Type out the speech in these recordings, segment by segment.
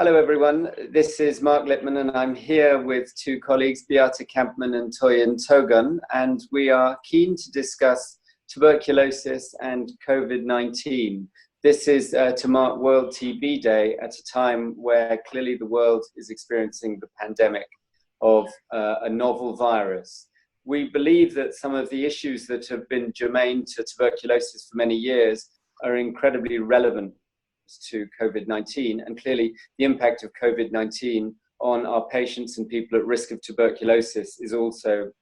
Hello everyone, this is Marc Lipman and I'm here with two colleagues, Beate Kampmann and Togun, and we are keen to discuss tuberculosis and COVID-19. This is to mark World TB Day at a time where clearly the world is experiencing the pandemic of a novel virus. We believe that some of the issues that have been germane to tuberculosis for many years are incredibly relevant to COVID-19, and clearly the impact of COVID-19 on our patients and people at risk of tuberculosis is also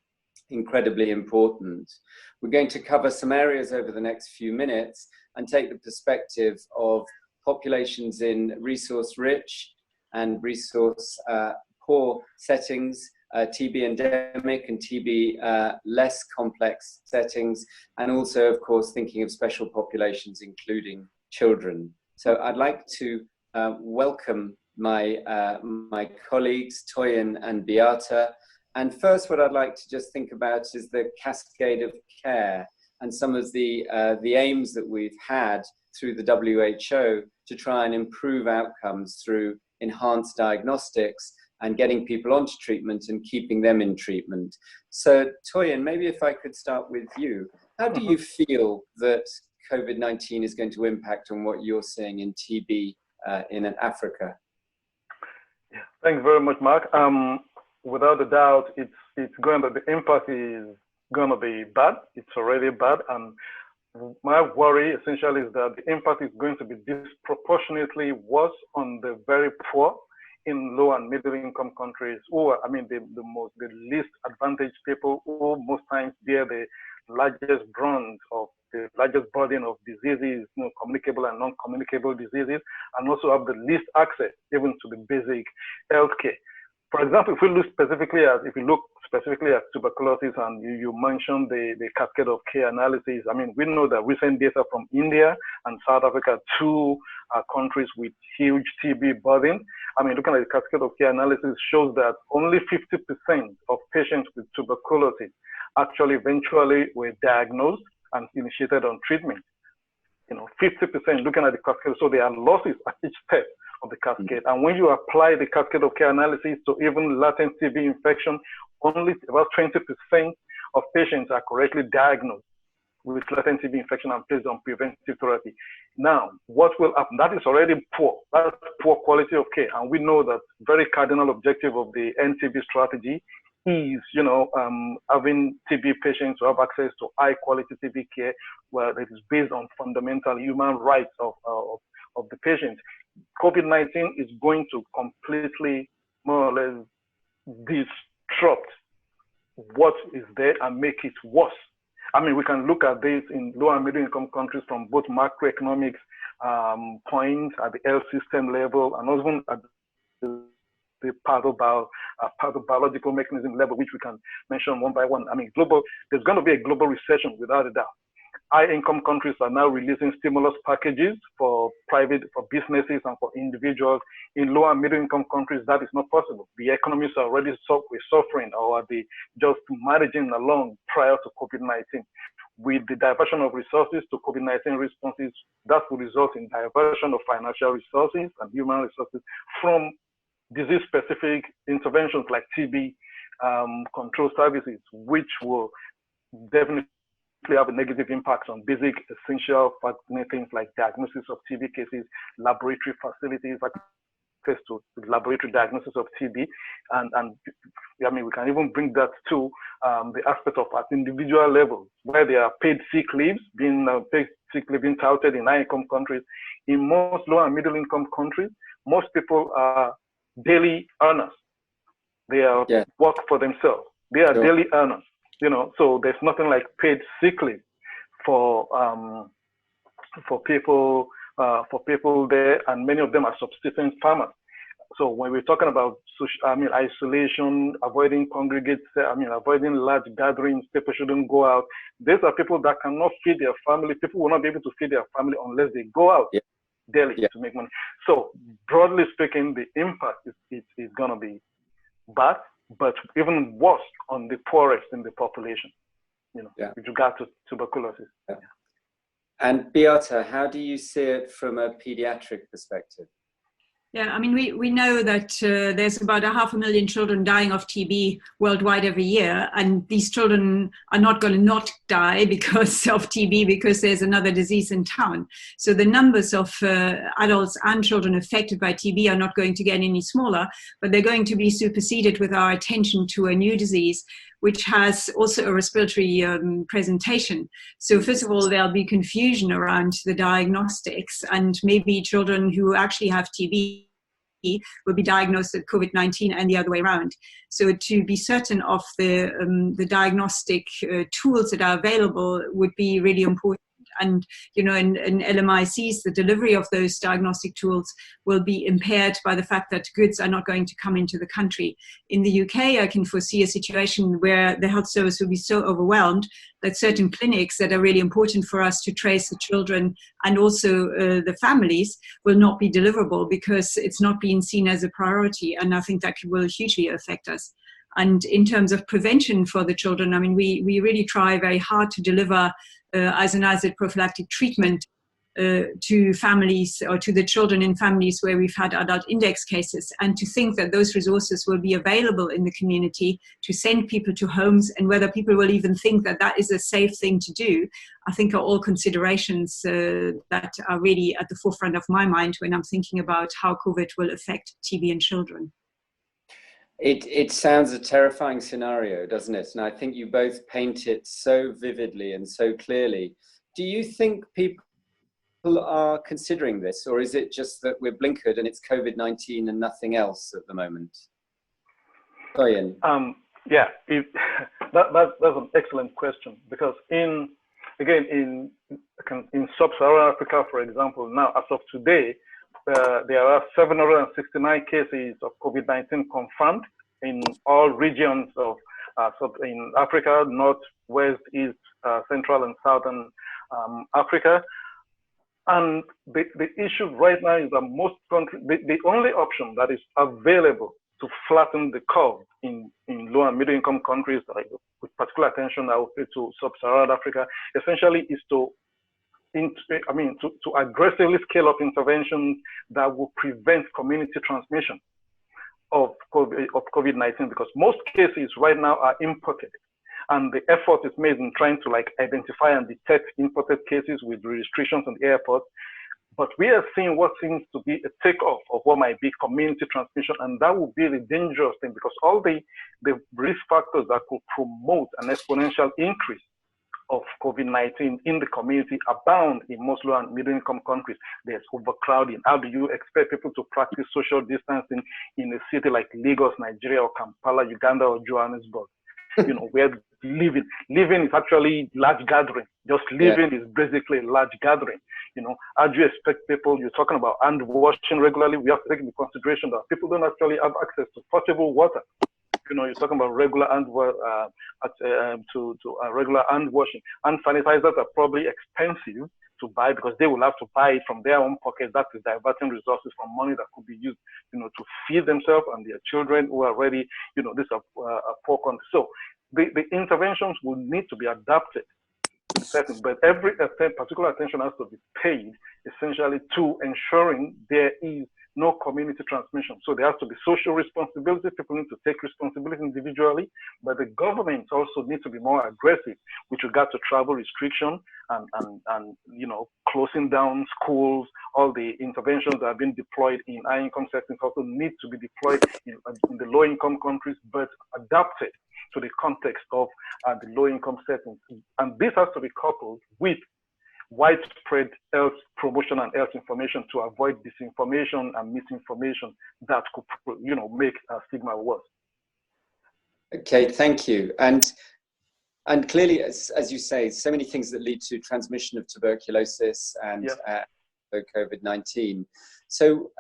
incredibly important. We're going to cover some areas over the next few minutes and take the perspective of populations in resource-rich and resource-poor settings, TB endemic and TB less complex settings, and also, of course, thinking of special populations, including children. So I'd like to welcome my colleagues, Toyin and Beate. And first, what I'd like to just think about is the cascade of care and some of the aims that we've had through the WHO to try and improve outcomes through enhanced diagnostics and getting people onto treatment and keeping them in treatment. So Toyin, maybe if I could start with you. How do you feel that COVID-19 is going to impact on what you're seeing in TB in Africa? Yeah, thanks very much, Marc. Without a doubt, the impact is going to be bad. It's already bad, and my worry essentially is that the impact is going to be disproportionately worse on the very poor in low and middle income countries, who are, the least advantaged people, who most times bear the largest brunt of the largest burden of diseases, communicable and non-communicable diseases, and also have the least access even to the basic healthcare. For example, if we look specifically at tuberculosis, and you mentioned the cascade of care analysis, we know that recent data from India and South Africa, two countries with huge TB burden. Looking at the cascade of care analysis shows that only 50% of patients with tuberculosis actually eventually were diagnosed and initiated on treatment. 50% looking at the cascade, so there are losses at each step of the cascade. And when you apply the cascade of care analysis to even latent TB infection, only about 20% of patients are correctly diagnosed with latent TB infection and placed on preventive therapy. Now, what will happen? That is already poor. That's poor quality of care. And we know that very cardinal objective of the NTB strategy is, having TB patients to have access to high quality TB care, where it is based on fundamental human rights of the patient. COVID-19 is going to completely, more or less, disrupt what is there and make it worse. We can look at this in low and middle income countries from both macroeconomics points at the health system level, and even at the pathobiological mechanism level, which we can mention one by one. There's going to be a global recession without a doubt. High-income countries are now releasing stimulus packages for businesses and for individuals. In low and middle-income countries, that is not possible. The economies are already suffering, or are they just managing along prior to COVID-19. With the diversion of resources to COVID-19 responses, that will result in diversion of financial resources and human resources from disease-specific interventions like TB control services, which will definitely have a negative impact on basic essential things like diagnosis of TB cases, laboratory facilities, access to laboratory diagnosis of TB, and we can even bring that to the aspect of at individual level, where there are paid sick leaves being touted in high-income countries. In most low and middle-income countries, most people are daily earners. They are work for themselves. They are daily earners. So there's nothing like paid sick leave for people there, and many of them are subsistence farmers. So when we're talking about isolation, avoiding avoiding large gatherings, people shouldn't go out. These are people that cannot feed their family. People will not be able to feed their family unless they go out daily to make money. So broadly speaking, the impact is going to be bad, but even worse on the poorest in the population, with regard to tuberculosis. And Beate, how do you see it from a pediatric perspective? Yeah, I mean, we know that there's about 500,000 children dying of TB worldwide every year, and these children are not going to not die because of TB because there's another disease in town. So the numbers of adults and children affected by TB are not going to get any smaller, but they're going to be superseded with our attention to a new disease, which has also a respiratory presentation. So first of all, there'll be confusion around the diagnostics, and maybe children who actually have TB will be diagnosed with COVID-19 and the other way around. So to be certain of the diagnostic tools that are available would be really important. And, you know, in LMICs, the delivery of those diagnostic tools will be impaired by the fact that goods are not going to come into the country. In the UK, I can foresee a situation where the health service will be so overwhelmed that certain clinics that are really important for us to trace the children and also the families will not be deliverable because it's not being seen as a priority. And I think that will hugely affect us. And in terms of prevention for the children, I mean, we really try very hard to deliver isoniazid prophylactic treatment to families or to the children in families where we've had adult index cases, and to think that those resources will be available in the community to send people to homes, and whether people will even think that that is a safe thing to do, I think are all considerations that are really at the forefront of my mind when I'm thinking about how COVID will affect TB in children. It sounds a terrifying scenario, doesn't it? And I think you both paint it so vividly and so clearly. Do you think people are considering this, or is it just that we're blinkered and it's COVID-19 and nothing else at the moment? Toyin. Yeah, that's an excellent question, because in sub-Saharan Africa, for example, now as of today, there are 769 cases of COVID-19 confirmed in all regions of in Africa, North, West, East, Central, and Southern Africa. And the issue right now is that most countries, the only option that is available to flatten the curve in low and middle income countries, like with particular attention I would say to sub-Saharan Africa, essentially is to aggressively scale up interventions that will prevent community transmission of COVID-19, because most cases right now are imported, and the effort is made in trying to identify and detect imported cases with restrictions on the airport. But we are seeing what seems to be a takeoff of what might be community transmission, and that will be the dangerous thing, because all the risk factors that could promote an exponential increase of COVID-19 in the community abound in most low and middle income countries. There's overcrowding. How do you expect people to practice social distancing in a city like Lagos, Nigeria, or Kampala, Uganda, or Johannesburg? You know, where living is actually large gathering. Just living is basically a large gathering. You know, how do you expect people? You're talking about hand washing regularly. We have to take into consideration that people don't actually have access to potable water. You know, you're talking about regular hand regular hand washing. Hand sanitizers are probably expensive to buy because they will have to buy it from their own pockets. That is diverting resources from money that could be used, you know, to feed themselves and their children who are already, you know, these are poor countries. So the interventions will need to be adapted. But every particular attention has to be paid essentially to ensuring there is no community transmission. So there has to be social responsibility. People need to take responsibility individually, but the governments also need to be more aggressive with regard to travel restriction and you know, closing down schools. All the interventions that have been deployed in high income settings also need to be deployed in the low income countries, but adapted to the context of the low income settings. And this has to be coupled with widespread health promotion and health information to avoid disinformation and misinformation that could, you know, make stigma worse. Okay, thank you. And clearly, as you say, so many things that lead to transmission of tuberculosis and COVID-19. So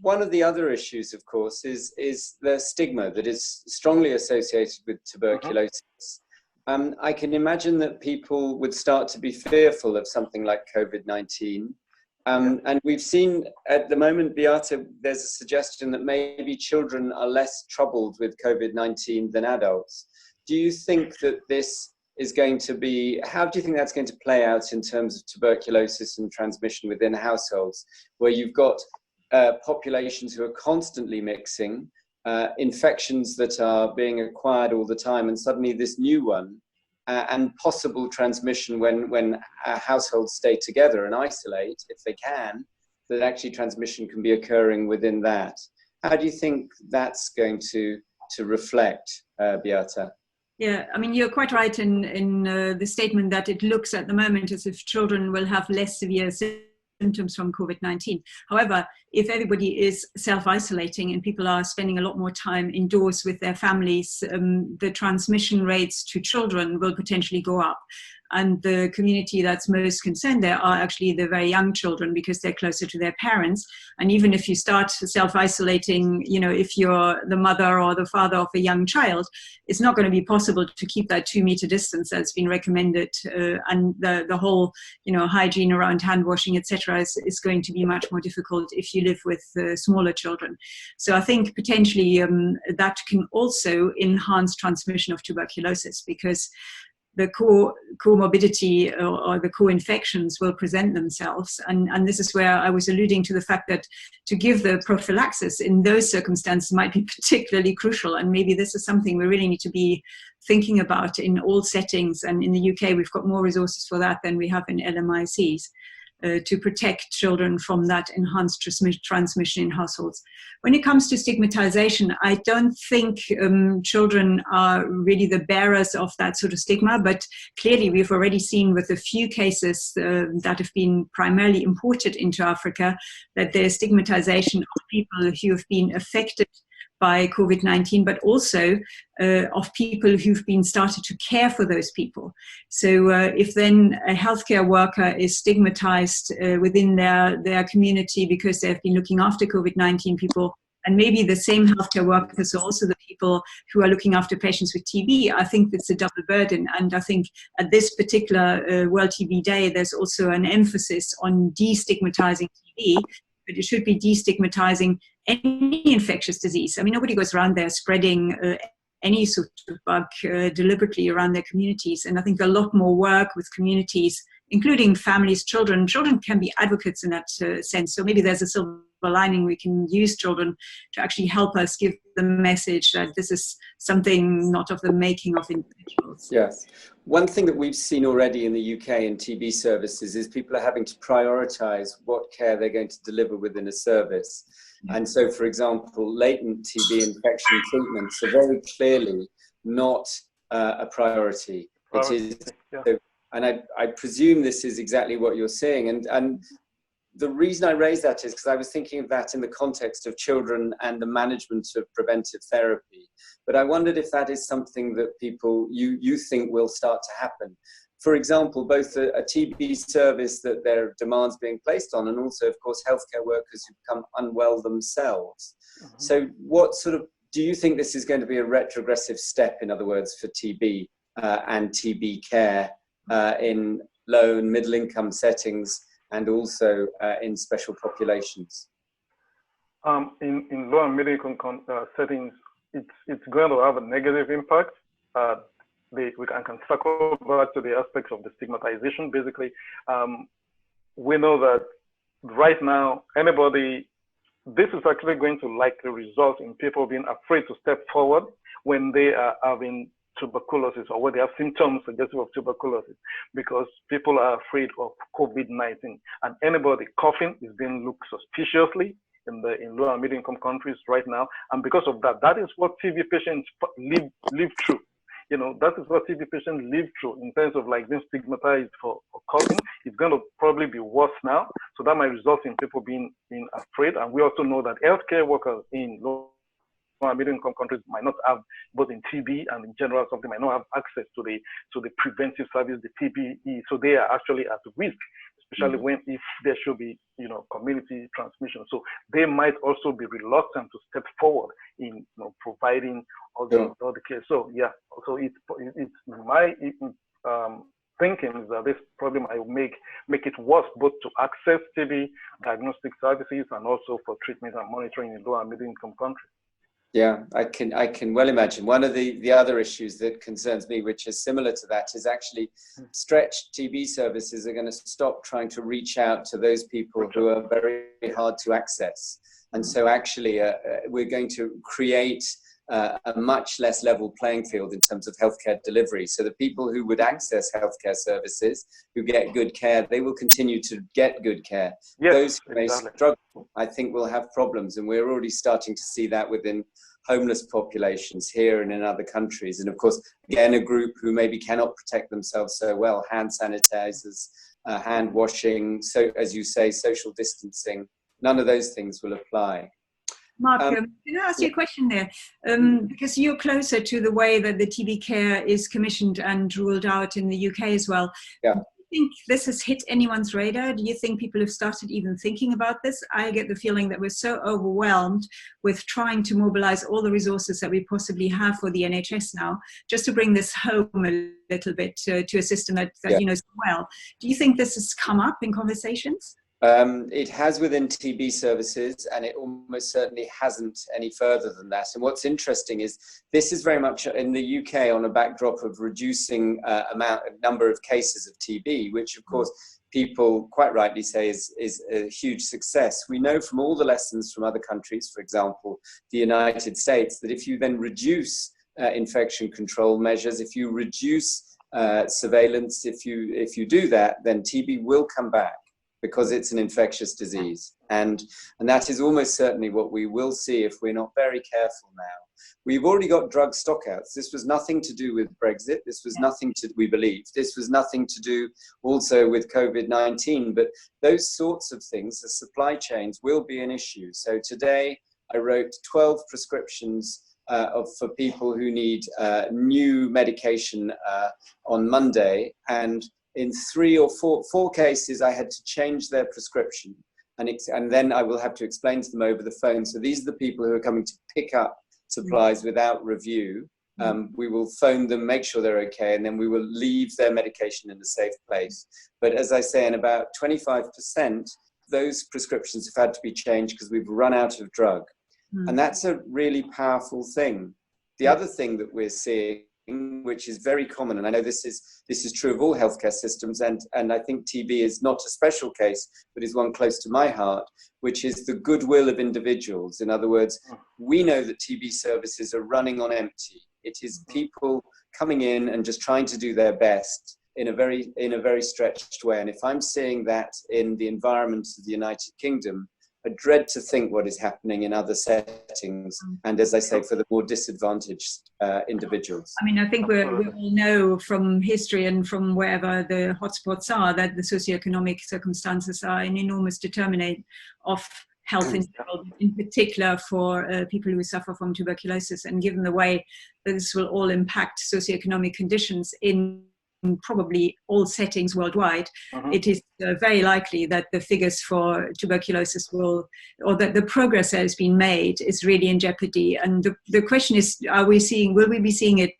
one of the other issues, of course, is the stigma that is strongly associated with tuberculosis. I can imagine that people would start to be fearful of something like COVID-19. And we've seen at the moment, Beate, there's a suggestion that maybe children are less troubled with COVID-19 than adults. Do you think that this is going to be, how do you think that's going to play out in terms of tuberculosis and transmission within households, where you've got populations who are constantly mixing, infections that are being acquired all the time, and suddenly this new one, and possible transmission when households stay together and isolate, if they can, that actually transmission can be occurring within that. How do you think that's going to reflect, Beate? Yeah, I mean, you're quite right in the statement that it looks at the moment as if children will have less severe symptoms from COVID-19. However, if everybody is self-isolating and people are spending a lot more time indoors with their families, the transmission rates to children will potentially go up. And the community that's most concerned there are actually the very young children, because they're closer to their parents. And even if you start self-isolating, you know, if you're the mother or the father of a young child, it's not going to be possible to keep that 2-meter distance that's been recommended. And the whole, you know, hygiene around hand washing, etc., is going to be much more difficult if you live with smaller children. So I think potentially that can also enhance transmission of tuberculosis, because the comorbidity or the co-infections will present themselves. And this is where I was alluding to the fact that to give the prophylaxis in those circumstances might be particularly crucial. And maybe this is something we really need to be thinking about in all settings. And in the UK, we've got more resources for that than we have in LMICs. To protect children from that enhanced transmission in households. When it comes to stigmatization, I don't think children are really the bearers of that sort of stigma, but clearly we've already seen with a few cases that have been primarily imported into Africa, that there's stigmatization of people who have been affected by COVID-19, but also of people who've been started to care for those people. So if then a healthcare worker is stigmatized within their community because they've been looking after COVID-19 people, and maybe the same healthcare workers are also the people who are looking after patients with TB, I think it's a double burden. And I think at this particular World TB Day, there's also an emphasis on destigmatizing TB, but it should be destigmatizing any infectious disease. I mean, nobody goes around there spreading any sort of bug deliberately around their communities. And I think a lot more work with communities, including families, children. Children can be advocates in that sense. So maybe there's a silver lining. We can use children to actually help us give the message that this is something not of the making of individuals. Yes. One thing that we've seen already in the UK in TB services is people are having to prioritize what care they're going to deliver within a service. And so, for example, latent TB infection treatments are very clearly not a priority. It is, so, and I presume this is exactly what you're saying. And the reason I raise that is because I was thinking of that in the context of children and the management of preventive therapy. But I wondered if that is something that people, you think will start to happen. For example, both a TB service that there are demands being placed on, and also, of course, healthcare workers who become unwell themselves. Mm-hmm. So what sort of, do you think this is going to be a retrogressive step, in other words, for TB and TB care in low and middle income settings, and also in special populations? In low and middle income settings, it's going to have a negative impact. We can circle back to the aspects of the stigmatization. Basically, we know that right now, this is actually going to likely result in people being afraid to step forward when they are having tuberculosis or when they have symptoms suggestive of tuberculosis, because people are afraid of COVID-19, and anybody coughing is being looked suspiciously in low and middle income countries right now. And because of that, that is what TB patients live through. You know, that is what TB patients live through in terms of like being stigmatized for coughing. It's going to probably be worse now. So that might result in people being afraid. And we also know that healthcare workers in low and middle income countries might not have, both in TB and in general, something might not have access to the preventive service, the PPE. So they are actually at risk, especially when if there should be, you know, community transmission. So they might also be reluctant to step forward in, you know, providing all the care. So yeah, so it's my thinking is that this problem might make it worse, both to access TB diagnostic services and also for treatment and monitoring in low and middle income countries. Yeah, I can well imagine. One of the other issues that concerns me, which is similar to that, is actually stretched TB services are going to stop trying to reach out to those people who are very hard to access. And so actually we're going to create a much less level playing field in terms of healthcare delivery. So the people who would access healthcare services, who get good care, they will continue to get good care. Yes, those who may exactly. struggle, I think, will have problems. And we're already starting to see that within homeless populations here and in other countries. And of course, again, a group who maybe cannot protect themselves so well, hand sanitizers, hand washing, so as you say, social distancing, none of those things will apply. Marc, can I ask you a question there? Because you're closer to the way that the TB care is commissioned and ruled out in the UK as well. Yeah. Do you think this has hit anyone's radar? Do you think people have started even thinking about this? I get the feeling that we're so overwhelmed with trying to mobilize all the resources that we possibly have for the NHS now, just to bring this home a little bit to a system that you know so well. Do you think this has come up in conversations? It has within TB services, and it almost certainly hasn't any further than that. And what's interesting is this is very much in the UK on a backdrop of reducing number of cases of TB, which of course people quite rightly say is a huge success. We know from all the lessons from other countries, for example, the United States, that if you then reduce infection control measures, if you reduce surveillance, if you do that, then TB will come back, because it's an infectious disease. And that is almost certainly what we will see if we're not very careful now. We've already got drug stockouts. This was nothing to do with Brexit. This was nothing to, we believe, this was nothing to do also with COVID-19, but those sorts of things, the supply chains will be an issue. So today I wrote 12 prescriptions for people who need new medication on Monday, and in 3 or 4 cases, I had to change their prescription, and then I will have to explain to them over the phone. So these are the people who are coming to pick up supplies without review. We will phone them, make sure they're okay, and then we will leave their medication in a safe place. But as I say, in about 25%, those prescriptions have had to be changed because we've run out of drug. And that's a really powerful thing. The other thing that we're seeing, which is very common, and I know this is true of all healthcare systems, and I think TB is not a special case, but is one close to my heart, which is the goodwill of individuals. In other words, we know that TB services are running on empty. It is people coming in and just trying to do their best in a very stretched way. And if I'm seeing that in the environment of the United Kingdom, I dread to think what is happening in other settings, and as I say, for the more disadvantaged individuals. I mean, I think we all know from history and from wherever the hotspots are that the socioeconomic circumstances are an enormous determinant of health in particular for people who suffer from tuberculosis. And given the way that this will all impact socioeconomic conditions in probably all settings worldwide, it is very likely that the figures for tuberculosis will, or that the progress that has been made is really in jeopardy. And the question is, will we be seeing it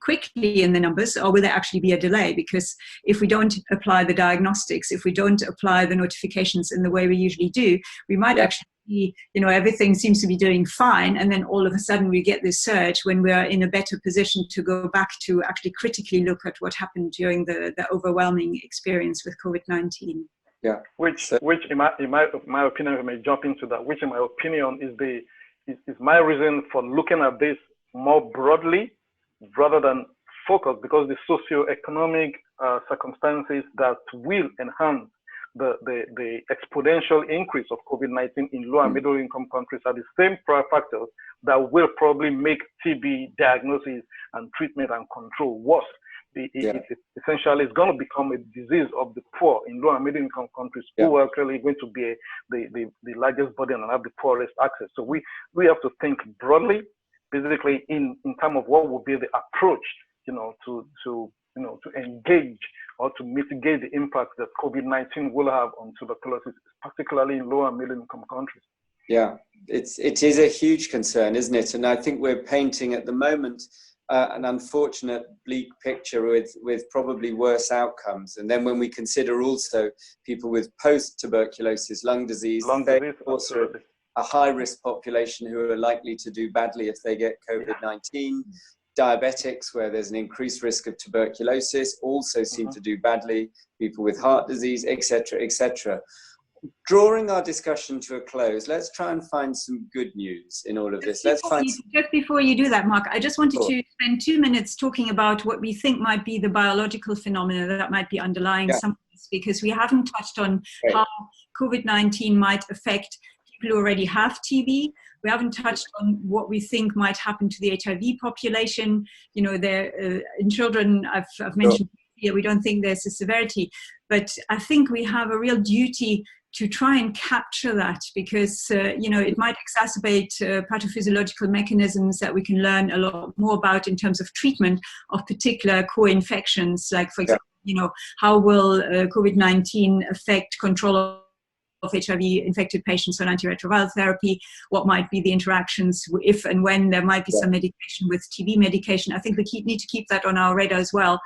quickly in the numbers, or will there actually be a delay? Because if we don't apply the diagnostics, if we don't apply the notifications in the way we usually do, we might actually see, everything seems to be doing fine, and then all of a sudden we get this surge when we are in a better position to go back to actually critically look at what happened during the overwhelming experience with COVID-19. Yeah, which in my opinion, if I may jump into that, which in my opinion is my reason for looking at this more broadly rather than focus, because the socio-economic circumstances that will enhance the exponential increase of COVID-19 in low and middle income countries are the same factors that will probably make TB diagnosis and treatment and control worse. Essentially, it's going to become a disease of the poor in low and middle income countries who are clearly going to be the largest burden and have the poorest access. So we have to think broadly, basically in terms of what would be the approach, to engage or to mitigate the impact that COVID-19 will have on tuberculosis, particularly in low and middle income countries. Yeah, it is a huge concern, isn't it? And I think we're painting at the moment an unfortunate bleak picture with probably worse outcomes. And then when we consider also people with post-tuberculosis lung disease, a high-risk population who are likely to do badly if they get COVID-19. Diabetics, where there's an increased risk of tuberculosis, also seem to do badly. People with heart disease, etc., etc. Drawing our discussion to a close, let's try and find some good news in all of this. Just before you do that, Marc, I just wanted to spend 2 minutes talking about what we think might be the biological phenomena that might be underlying some of this, because we haven't touched on how COVID-19 might affect people who already have TB. We haven't touched on what we think might happen to the HIV population. You know, in children, I've mentioned here, we don't think there's a severity, but I think we have a real duty to try and capture that, because you know, it might exacerbate pathophysiological mechanisms that we can learn a lot more about in terms of treatment of particular co-infections, like, for example, you know, how will COVID-19 affect control of HIV-infected patients on antiretroviral therapy? What might be the interactions if and when there might be some medication with TB medication? I think we need to keep that on our radar as well,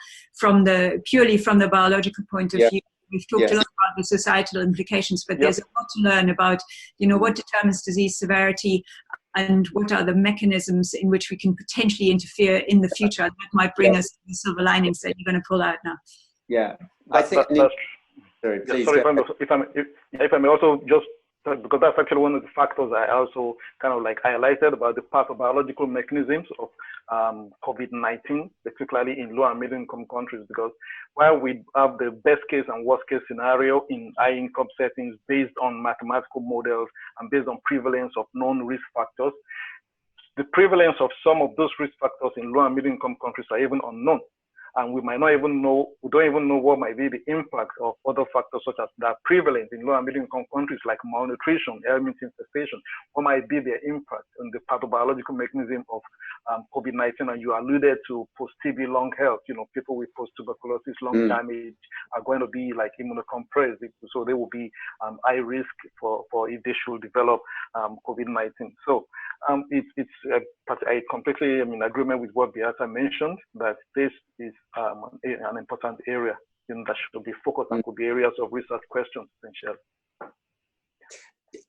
purely from the biological point of view. We've talked a lot about the societal implications, but there's a lot to learn about, you know, what determines disease severity and what are the mechanisms in which we can potentially interfere in the future. That might bring us to the silver linings that you're going to pull out now. Yeah, I think. Sorry, please. Sorry, if I may also just, because that's actually one of the factors I also kind of like highlighted about the pathobiological mechanisms of COVID-19, particularly in low and middle income countries, because while we have the best case and worst case scenario in high income settings based on mathematical models and based on prevalence of known risk factors, the prevalence of some of those risk factors in low and middle income countries are even unknown. And we might not even know, we don't even know what might be the impact of other factors such as that prevalent in low and middle income countries like malnutrition, helminth infestation. What might be their impact on the pathobiological mechanism of COVID-19? And you alluded to post-TB lung health. You know, people with post-tuberculosis lung damage are going to be like immunocompressed, so they will be high risk for if they should develop COVID-19. So I completely am in agreement with what Beate mentioned, that this is an important area that should be focused and could be areas of research questions essentially.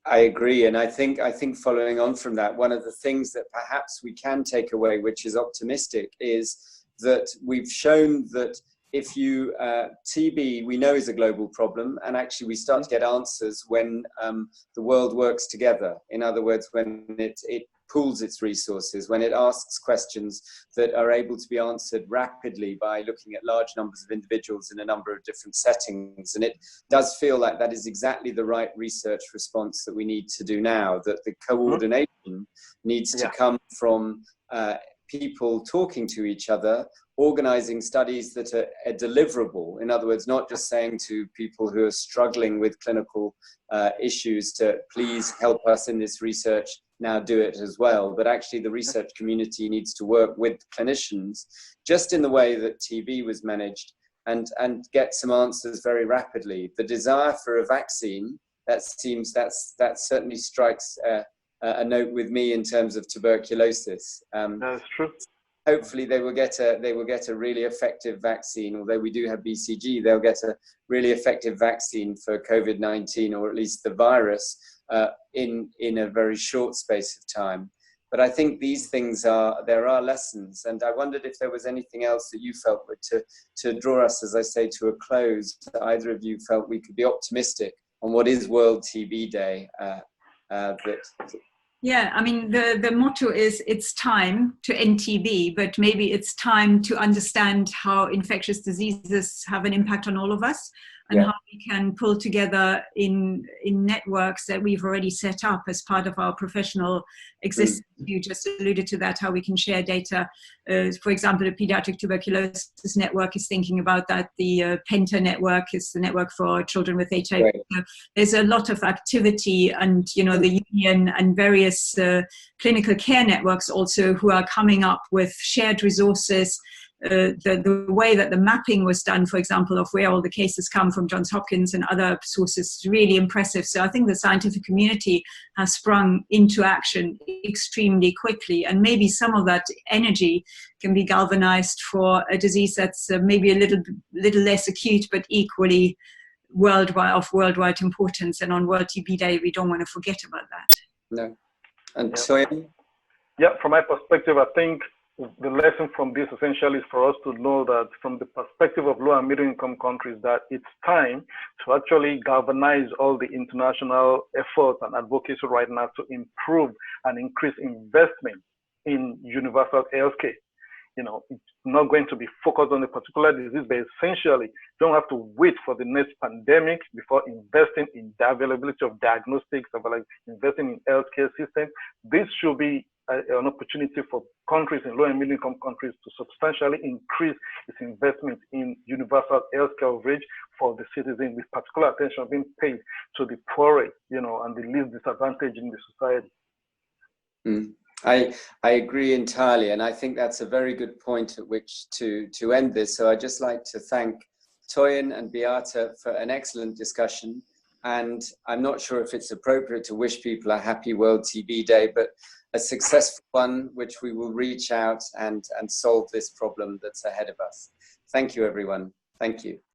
I agree, and I think following on from that, one of the things that perhaps we can take away, which is optimistic, is that we've shown that if you TB, we know is a global problem, and actually we start to get answers when the world works together. In other words, when it pools its resources, when it asks questions that are able to be answered rapidly by looking at large numbers of individuals in a number of different settings. And it does feel like that is exactly the right research response that we need to do now, that the coordination needs to come from people talking to each other, organizing studies that are deliverable. In other words, not just saying to people who are struggling with clinical issues to please help us in this research, now do it as well. But actually the research community needs to work with clinicians just in the way that TB was managed and get some answers very rapidly. The desire for a vaccine, that certainly strikes a note with me in terms of tuberculosis. That's true. Hopefully they will get a really effective vaccine. Although we do have BCG, they'll get a really effective vaccine for COVID-19, or at least the virus, in a very short space of time. But I think these things there are lessons, and I wondered if there was anything else that you felt to draw us, as I say, to a close, that either of you felt we could be optimistic on what is World TB Day. Yeah, I mean, the motto is it's time to end TB, but maybe it's time to understand how infectious diseases have an impact on all of us, and how we can pull together in networks that we've already set up as part of our professional existence. You just alluded to that, how we can share data. For example, the Paediatric Tuberculosis Network is thinking about that. The PENTA network is the network for children with HIV. Right. So there's a lot of activity, and the union and various clinical care networks also who are coming up with shared resources. The way that the mapping was done, for example, of where all the cases come from Johns Hopkins and other sources, is really impressive. So I think the scientific community has sprung into action extremely quickly, and maybe some of that energy can be galvanized for a disease that's maybe a little less acute, but equally of worldwide importance. And on World TB Day, we don't want to forget about that. No. And Yeah. Toyin? Yeah, from my perspective, I think the lesson from this essentially is for us to know that from the perspective of low and middle income countries, that it's time to actually galvanize all the international efforts and advocacy right now to improve and increase investment in universal healthcare. You know, it's not going to be focused on a particular disease, but essentially don't have to wait for the next pandemic before investing in the availability of diagnostics, or like investing in healthcare systems. This should be an opportunity for countries in low and middle income countries to substantially increase its investment in universal health coverage for the citizen, with particular attention being paid to the poorest, you know, and the least disadvantaged in the society. I agree entirely, and I think that's a very good point at which to end this. So I'd just like to thank Toyin and Beate for an excellent discussion, and I'm not sure if it's appropriate to wish people a happy World TB Day, but a successful one, which we will reach out and solve this problem that's ahead of us. Thank you, everyone. Thank you.